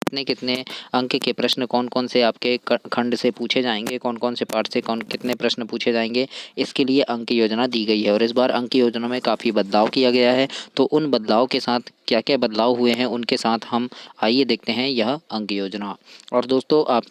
कितने कितने अंक के प्रश्न कौन कौन से आपके खंड से पूछे जाएंगे, कौन कौन से पाठ से कौन कितने प्रश्न पूछे जाएंगे, इसके लिए अंक योजना दी गई है। और इस बार अंक योजना में काफ़ी बदलाव किया गया है। तो उन बदलाव के साथ क्या क्या बदलाव हुए हैं उनके साथ हम आइए देखते हैं यह अंक योजना। और दोस्तों आप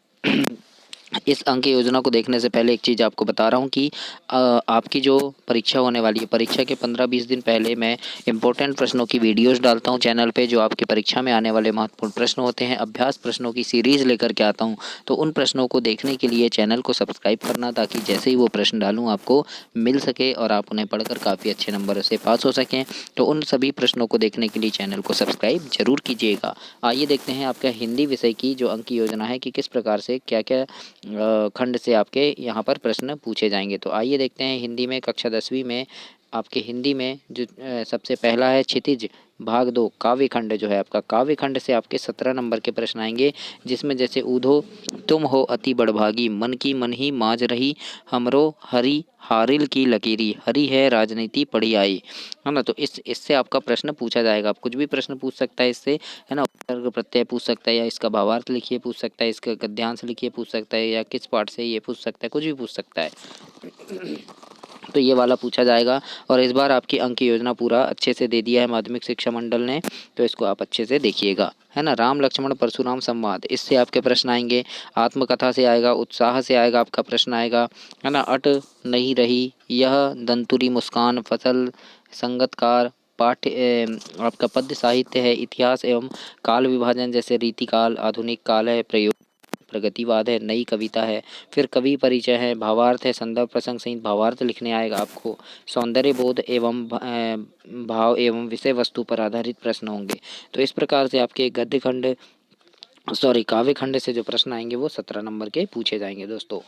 इस अंक योजना को देखने से पहले एक चीज़ आपको बता रहा हूँ कि आपकी जो परीक्षा होने वाली है, परीक्षा के 15-20 दिन पहले मैं इंपॉर्टेंट प्रश्नों की वीडियोस डालता हूँ चैनल पे, जो आपकी परीक्षा में आने वाले महत्वपूर्ण प्रश्न होते हैं। अभ्यास प्रश्नों की सीरीज़ लेकर के आता हूँ। तो उन प्रश्नों को देखने के लिए चैनल को सब्सक्राइब करना, ताकि जैसे ही वो प्रश्न डालूँ आपको मिल सके और आप उन्हें पढ़कर काफ़ी अच्छे नंबरों से पास हो सकें। तो उन सभी प्रश्नों को देखने के लिए चैनल को सब्सक्राइब जरूर कीजिएगा। आइए देखते हैं आपका हिंदी विषय की जो अंक योजना है कि किस प्रकार से क्या क्या खंड से आपके यहाँ पर प्रश्न पूछे जाएंगे। तो आइए देखते हैं हिंदी में कक्षा 10वीं में आपके हिंदी में जो सबसे पहला है क्षितिज भाग 2 काव्य खंड जो है आपका, काव्य खंड से आपके 17 नंबर के प्रश्न आएंगे। जिसमें जैसे ऊधो तुम हो अति बड़भागी, मन की मन ही माज रही हमरो हरी हारिल की लकीरी, हरी है राजनीति पढ़ी आई, है ना। तो इससे आपका प्रश्न पूछा जाएगा। आप कुछ भी प्रश्न पूछ सकता है इससे, है ना। उपसर्ग प्रत्यय पूछ सकता है, या इसका भावार्थ लिखिए पूछ सकता है, इसका गद्यांश लिखिए पूछ सकता है, या किस पाठ से ये पूछ सकता है, कुछ भी पूछ सकता है। तो ये वाला पूछा जाएगा। और इस बार आपकी अंक योजना पूरा अच्छे से दे दिया है माध्यमिक शिक्षा मंडल ने, तो इसको आप अच्छे से देखिएगा, है ना। राम लक्ष्मण परशुराम संवाद, इससे आपके प्रश्न आएंगे। आत्मकथा से आएगा, उत्साह से आएगा आपका प्रश्न आएगा, है ना। अट नहीं रही यह दंतुरी मुस्कान, फसल संगतकार, पाठ्य आपका पद्य साहित्य है, इतिहास एवं काल विभाजन जैसे रीतिकाल, आधुनिक काल है, प्रयोग प्रगतिवाद है, नई कविता है, फिर कवि परिचय है, भावार्थ है, संदर्भ प्रसंग सहित भावार्थ लिखने आएगा आपको, सौंदर्य बोध एवं भाव एवं विषय वस्तु पर आधारित प्रश्न होंगे। तो इस प्रकार से आपके गद्य खंड काव्य खंड से जो प्रश्न आएंगे वो 17 नंबर के पूछे जाएंगे दोस्तों।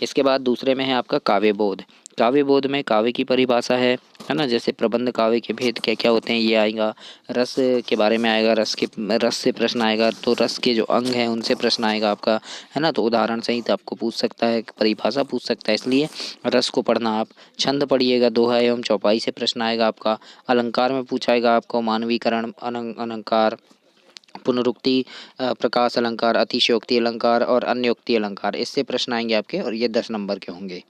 इसके बाद दूसरे में है आपका काव्य बोध। काव्य बोध में काव्य की परिभाषा है ना। जैसे प्रबंध काव्य के भेद क्या क्या होते हैं ये आएगा। रस के बारे में आएगा, रस से प्रश्न आएगा। तो रस के जो अंग हैं उनसे प्रश्न आएगा आपका, है ना। तो उदाहरण सहित आपको पूछ सकता है, परिभाषा पूछ सकता है, इसलिए रस को पढ़ना आप। छंद पढ़िएगा, दोहा एवं चौपाई से प्रश्न आएगा आपका। अलंकार में पूछाएगा आपको मानवीकरण, अलंकार, पुनरुक्ति, प्रकाश अलंकार, अतिशयोक्ति अलंकार और अन्योक्ति अलंकार, इससे प्रश्न आएंगे आपके, और ये 10 नंबर के होंगे।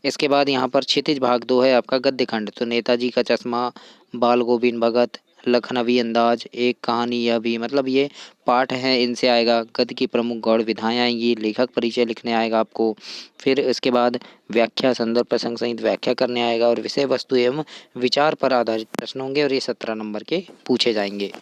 इसके बाद यहाँ पर क्षितिज भाग 2 है आपका गद्य खंड। तो नेताजी का चश्मा, बाल गोविंद भगत, लखनवी अंदाज, एक कहानी यह भी, मतलब ये पाठ हैं, इनसे आएगा। गद्य की प्रमुख गौड़ विधाएं आएंगी, लेखक परिचय लिखने आएगा आपको। फिर इसके बाद व्याख्या, संदर्भ प्रसंग सहित व्याख्या करने आएगा, और विषय वस्तु एवं विचार पर आधारित प्रश्न होंगे, और ये 17 नंबर के पूछे जाएंगे।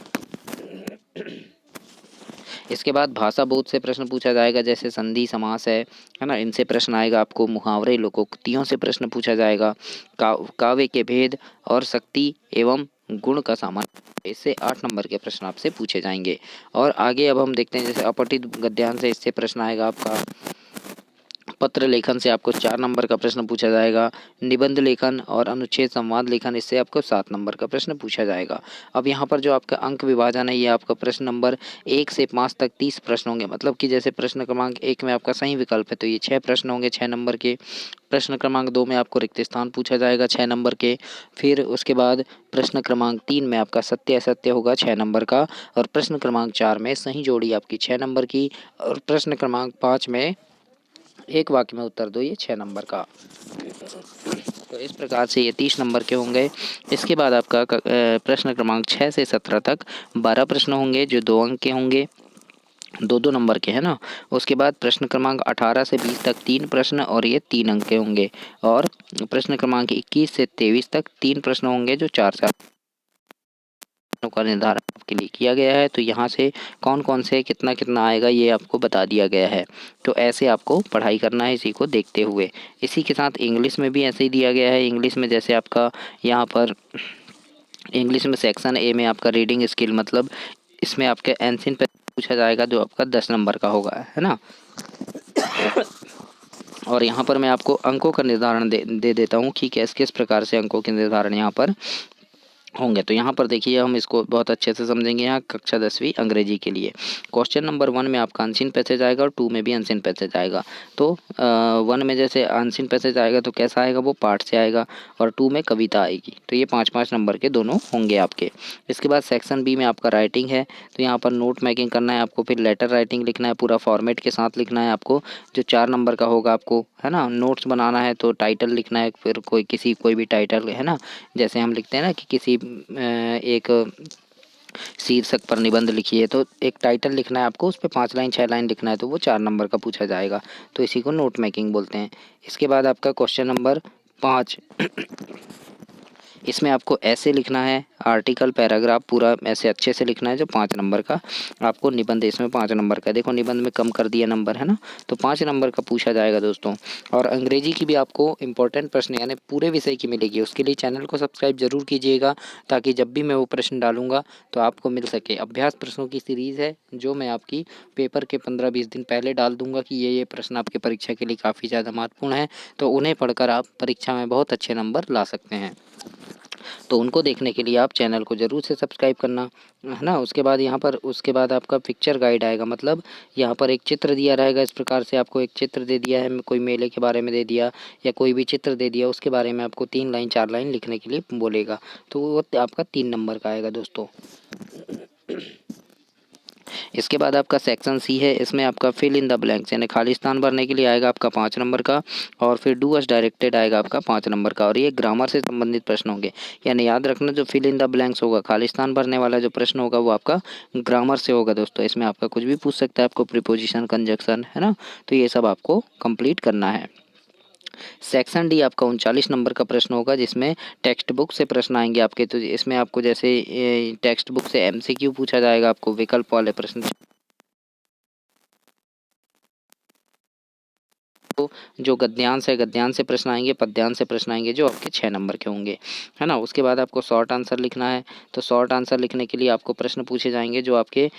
इसके बाद भाषा बोध से प्रश्न पूछा जाएगा, जैसे संधि समास है ना, इनसे प्रश्न आएगा आपको। मुहावरे लोकोक्तियों से प्रश्न पूछा जाएगा। काव्य के भेद और शक्ति एवं गुण का सामान्य, इससे 8 नंबर के प्रश्न आपसे पूछे जाएंगे। और आगे अब हम देखते हैं, जैसे अपठित गद्यांश से इससे प्रश्न आएगा आपका। पत्र लेखन से आपको 4 नंबर का प्रश्न पूछा जाएगा। निबंध लेखन और अनुच्छेद संवाद लेखन, इससे आपको 7 नंबर का प्रश्न पूछा जाएगा। अब यहाँ पर जो आपका अंक विभाजन है, ये आपका प्रश्न नंबर 1 से 5 तक 30 प्रश्न होंगे। मतलब कि जैसे प्रश्न क्रमांक 1 में आपका सही विकल्प है, तो ये 6 प्रश्न होंगे 6 नंबर के। प्रश्न क्रमांक 2 में आपको रिक्त स्थान पूछा जाएगा 6 नंबर के। फिर उसके बाद प्रश्न क्रमांक 3 में आपका सत्य असत्य होगा 6 नंबर का। और प्रश्न क्रमांक 4 में सही जोड़ी आपकी 6 नंबर की। और प्रश्न क्रमांक 5 में एक वाक्य में उत्तर दो, ये 6 नंबर का। तो इस प्रकार से ये 30 नंबर के होंगे। इसके बाद आपका प्रश्न क्रमांक 6 से 17 तक 12 प्रश्न होंगे, जो 2 अंक के होंगे, 2-2 नंबर के, है ना। उसके बाद प्रश्न क्रमांक 18 से 20 तक 3 प्रश्न, और ये 3 अंक के होंगे। और प्रश्न क्रमांक 21 से 23 तक 3 प्रश्न होंगे, जो 4 का निर्धारण आपके लिए किया गया है। तो यहाँ से कौन कौन से कितना कितना आएगा ये आपको बता दिया गया है। तो ऐसे आपको पढ़ाई करना है इसी को देखते हुए। इसी के साथ इंग्लिश में भी ऐसे ही दिया गया है। इंग्लिश में जैसे आपका यहाँ पर इंग्लिश में सेक्शन ए में आपका रीडिंग स्किल, मतलब इसमें आपके एंशियंट पे पूछा जाएगा, जो आपका 10 नंबर का होगा, है ना। और यहाँ पर मैं आपको अंकों का निर्धारण दे देता हूँ कि किस किस प्रकार से अंकों के निर्धारण यहाँ पर होंगे। तो यहाँ पर देखिए हम इसको बहुत अच्छे से समझेंगे। यहाँ कक्षा 10वीं अंग्रेजी के लिए क्वेश्चन नंबर 1 में आपका अनसीन पैसेज आएगा और 2 में भी अनसीन पैसेज आएगा। तो 1 में जैसे अनसीन पैसेज आएगा तो कैसा आएगा, वो पाठ से आएगा, और 2 में कविता आएगी। तो ये 5-5 नंबर के दोनों होंगे आपके। इसके बाद सेक्शन बी में आपका राइटिंग है। तो यहाँ पर नोट मेकिंग करना है आपको, फिर लेटर राइटिंग लिखना है, पूरा फॉर्मेट के साथ लिखना है आपको, जो 4 नंबर का होगा आपको, है ना। नोट्स बनाना है तो टाइटल लिखना है, फिर कोई भी टाइटल, है ना। जैसे हम लिखते हैं ना कि किसी एक शीर्षक पर निबंध लिखिए, तो एक टाइटल लिखना है आपको, उस पर 5 लाइन 6 लाइन लिखना है, तो वो 4 नंबर का पूछा जाएगा। तो इसी को नोट मेकिंग बोलते हैं। इसके बाद आपका क्वेश्चन नंबर 5, इसमें आपको ऐसे लिखना है, आर्टिकल पैराग्राफ पूरा ऐसे अच्छे से लिखना है, जो 5 नंबर का आपको निबंध, इसमें 5 नंबर का, देखो निबंध में कम कर दिया नंबर, है ना। तो 5 नंबर का पूछा जाएगा दोस्तों। और अंग्रेजी की भी आपको इंपॉर्टेंट प्रश्न यानी पूरे विषय की मिलेगी, उसके लिए चैनल को सब्सक्राइब जरूर कीजिएगा, ताकि जब भी मैं वो प्रश्न डालूंगा तो आपको मिल सके। अभ्यास प्रश्नों की सीरीज़ है, जो मैं आपकी पेपर के 15-20 दिन पहले डाल दूंगा कि ये प्रश्न आपके परीक्षा के लिए काफ़ी ज़्यादा महत्वपूर्ण है, तो उन्हें पढ़कर आप परीक्षा में बहुत अच्छे नंबर ला सकते हैं। तो उनको देखने के लिए आप चैनल को ज़रूर से सब्सक्राइब करना, है ना। उसके बाद यहाँ पर उसके बाद आपका पिक्चर गाइड आएगा, मतलब यहाँ पर एक चित्र दिया रहेगा। इस प्रकार से आपको एक चित्र दे दिया है, कोई मेले के बारे में दे दिया या कोई भी चित्र दे दिया, उसके बारे में आपको 3 लाइन 4 लाइन लिखने के लिए बोलेगा। तो वो आपका 3 नंबर का आएगा दोस्तों। इसके बाद आपका सेक्शन सी है, इसमें आपका फिल इन द ब्लैंक्स यानी खाली स्थान भरने के लिए आएगा आपका 5 नंबर का, और फिर डू अस डायरेक्टेड आएगा आपका 5 नंबर का। और ये ग्रामर से संबंधित प्रश्न होंगे, यानी याद रखना जो फिल इन द ब्लैंक्स होगा, खाली स्थान भरने वाला जो प्रश्न होगा, वो आपका ग्रामर से होगा दोस्तों। इसमें आपका कुछ भी पूछ सकता है, आपको प्रीपोजिशन, कंजक्शन, है ना। तो ये सब आपको कंप्लीट करना है। सेक्शन डी आपका 39 नंबर का प्रश्न होगा, जिसमें टेक्स्ट बुक से प्रश्न आएंगे आपके। तो इसमें आपको जैसे टेक्स्ट बुक से एमसीक्यू पूछा जाएगा, आपको विकल्प वाले प्रश्न, तो जो गद्यांश है, गद्यांश से प्रश्न आएंगे, पद्यांश से प्रश्न आएंगे, जो आपके 6 नंबर के होंगे, है ना। उसके बाद आपको शॉर्ट आंसर लिखना है। तो शॉर्ट आंसर लिखने के लिए आपको प्रश्न पूछे जाएंगे, जो आपके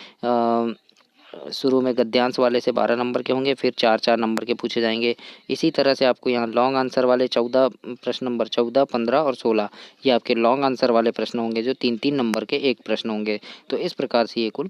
शुरू में गद्यांश वाले से 12 नंबर के होंगे, फिर 4-4 नंबर के पूछे जाएंगे। इसी तरह से आपको यहाँ लॉन्ग आंसर वाले 14 प्रश्न नंबर 14, 15 और 16, ये आपके लॉन्ग आंसर वाले प्रश्न होंगे, जो 3-3 नंबर के एक प्रश्न होंगे। तो इस प्रकार से ये कुल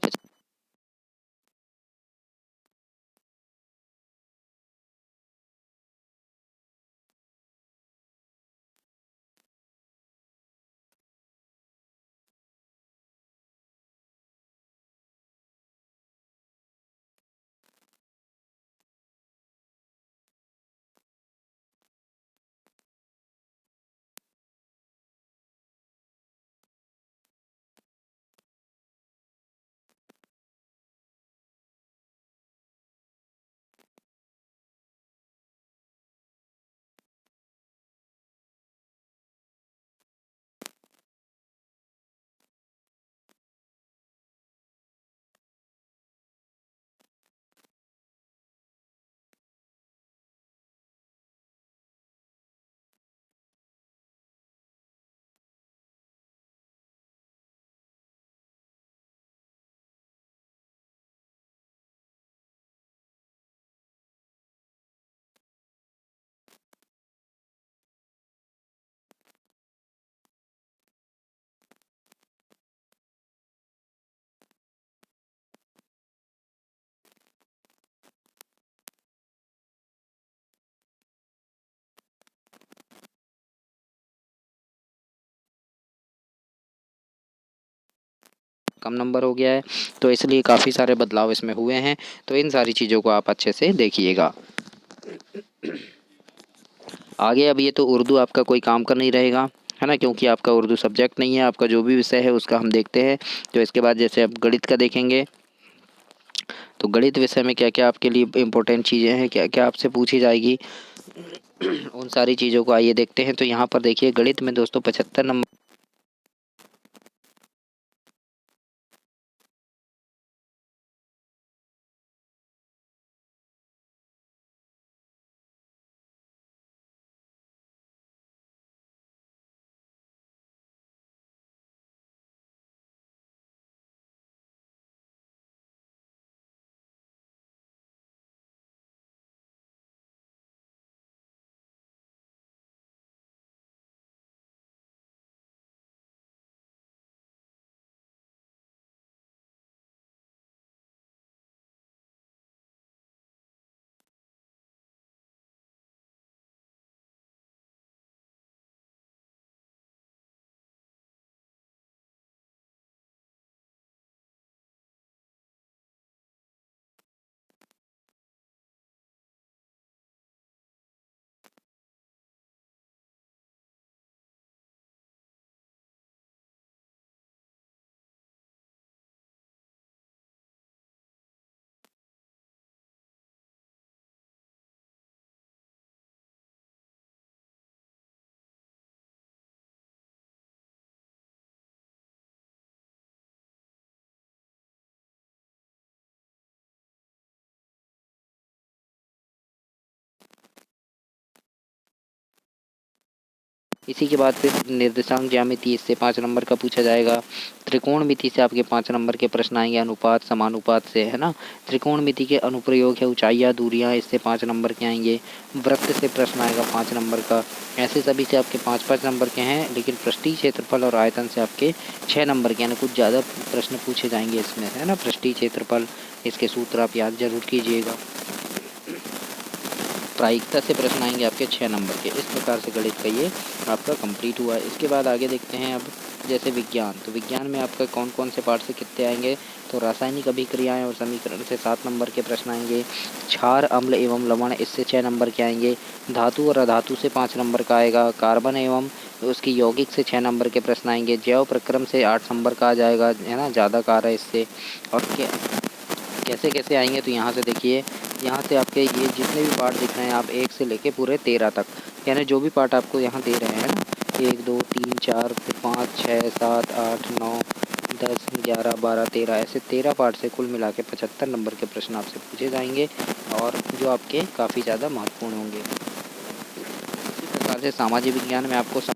कम नंबर हो गया है, तो इसलिए काफ़ी सारे बदलाव इसमें हुए हैं। तो इन सारी चीज़ों को आप अच्छे से देखिएगा। आगे अब ये तो उर्दू आपका कोई काम का नहीं रहेगा, है ना, क्योंकि आपका उर्दू सब्जेक्ट नहीं है। आपका जो भी विषय है उसका हम देखते हैं। तो इसके बाद जैसे आप गणित का देखेंगे, तो गणित विषय में क्या क्या आपके लिए इम्पोर्टेंट चीज़ें हैं, क्या क्या आपसे पूछी जाएगी, उन सारी चीज़ों को आइए देखते हैं। तो यहाँ पर देखिए गणित में दोस्तों 75 नंबर इसी के बाद फिर निर्देशांक ज्यामिति, इससे 5 नंबर का पूछा जाएगा। त्रिकोणमिति से आपके 5 नंबर के प्रश्न आएंगे, अनुपात समानुपात से, है ना। त्रिकोणमिति के अनुप्रयोग है, ऊंचाइयाँ दूरियाँ, इससे 5 नंबर के आएंगे। वृत्त से प्रश्न आएगा 5 नंबर का। ऐसे सभी से आपके 5-5 नंबर के हैं, लेकिन पृष्ठीय क्षेत्रफल और आयतन से आपके 6 नंबर के, यानी कुछ ज़्यादा प्रश्न पूछे जाएंगे इसमें, है ना। पृष्ठीय क्षेत्रफल, इसके सूत्र आप याद जरूर कीजिएगा। प्रायिकता से प्रश्न आएंगे आपके 6 नंबर के। इस प्रकार से गणित का ये आपका कंप्लीट हुआ है। इसके बाद आगे देखते हैं अब जैसे विज्ञान। तो विज्ञान में आपका कौन कौन से पार्ट से कितने आएंगे, तो रासायनिक अभिक्रियाएं और समीकरण से 7 नंबर के प्रश्न आएंगे। क्षार, अम्ल एवं लवण, इससे 6 नंबर के आएंगे। धातु और अधातु से 5 नंबर का आएगा। कार्बन एवं उसकी यौगिक से 6 नंबर के प्रश्न आएंगे। जैव प्रक्रम से 8 नंबर का आ जाएगा, है ना, ज़्यादा कार है इससे। और कैसे कैसे आएंगे, तो यहाँ से देखिए, यहाँ से आपके ये जितने भी पार्ट दिख रहे हैं आप 1 से लेके पूरे 13 तक, यानी जो भी पार्ट आपको यहाँ दे रहे हैं ना, 1 2 3 4 5 6 7 8 9 10 11 12 13, ऐसे 13 पार्ट से कुल मिला के 75 नंबर के प्रश्न आपसे पूछे जाएंगे, और जो आपके काफ़ी ज़्यादा महत्वपूर्ण होंगे। इसी प्रकार से सामाजिक विज्ञान में आपको से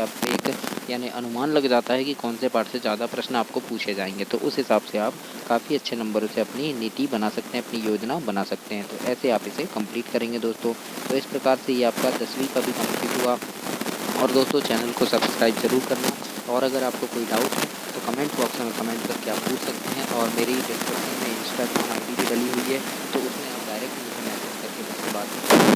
आपको एक यानी अनुमान लग जाता है कि कौन से पार्ट से ज़्यादा प्रश्न आपको पूछे जाएंगे, तो उस हिसाब से आप काफ़ी अच्छे नंबरों से अपनी नीति बना सकते हैं, अपनी योजना बना सकते हैं। तो ऐसे आप इसे कंप्लीट करेंगे दोस्तों। तो इस प्रकार से ये आपका 10वीं का भी कंप्लीट हुआ। और दोस्तों चैनल को सब्सक्राइब ज़रूर करना, और अगर आपको कोई डाउट है तो कमेंट बॉक्स में कमेंट करके आप पूछ सकते हैं। और मेरी डिस्क्रिप्शन में इंस्टाग्राम आई डी डली हुई है, तो उसमें आप डायरेक्ट मुझे मैसेज करके मुझसे बात कर सकते हैं।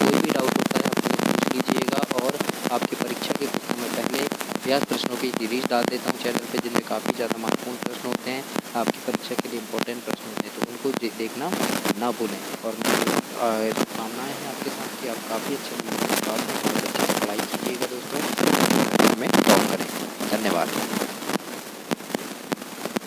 कोई भी डाउट होता है आप मुझे पूछ लीजिएगा। और आपकी परीक्षा के कुछ समय पहले अभ्यास प्रश्नों की सीरीज डाल देता हूँ चैनल पे, जिनमें काफ़ी ज़्यादा महत्वपूर्ण प्रश्न होते हैं, आपकी परीक्षा के लिए इंपॉर्टेंट प्रश्न होते हैं, तो उनको देखना ना भूलें। और मेरी शुभकामनाएँ हैं आपके साथ कि आप काफ़ी अच्छे नंबर के साथ और अच्छे से पढ़ाई कीजिएगा दोस्तों, हमें टॉप करें। धन्यवाद।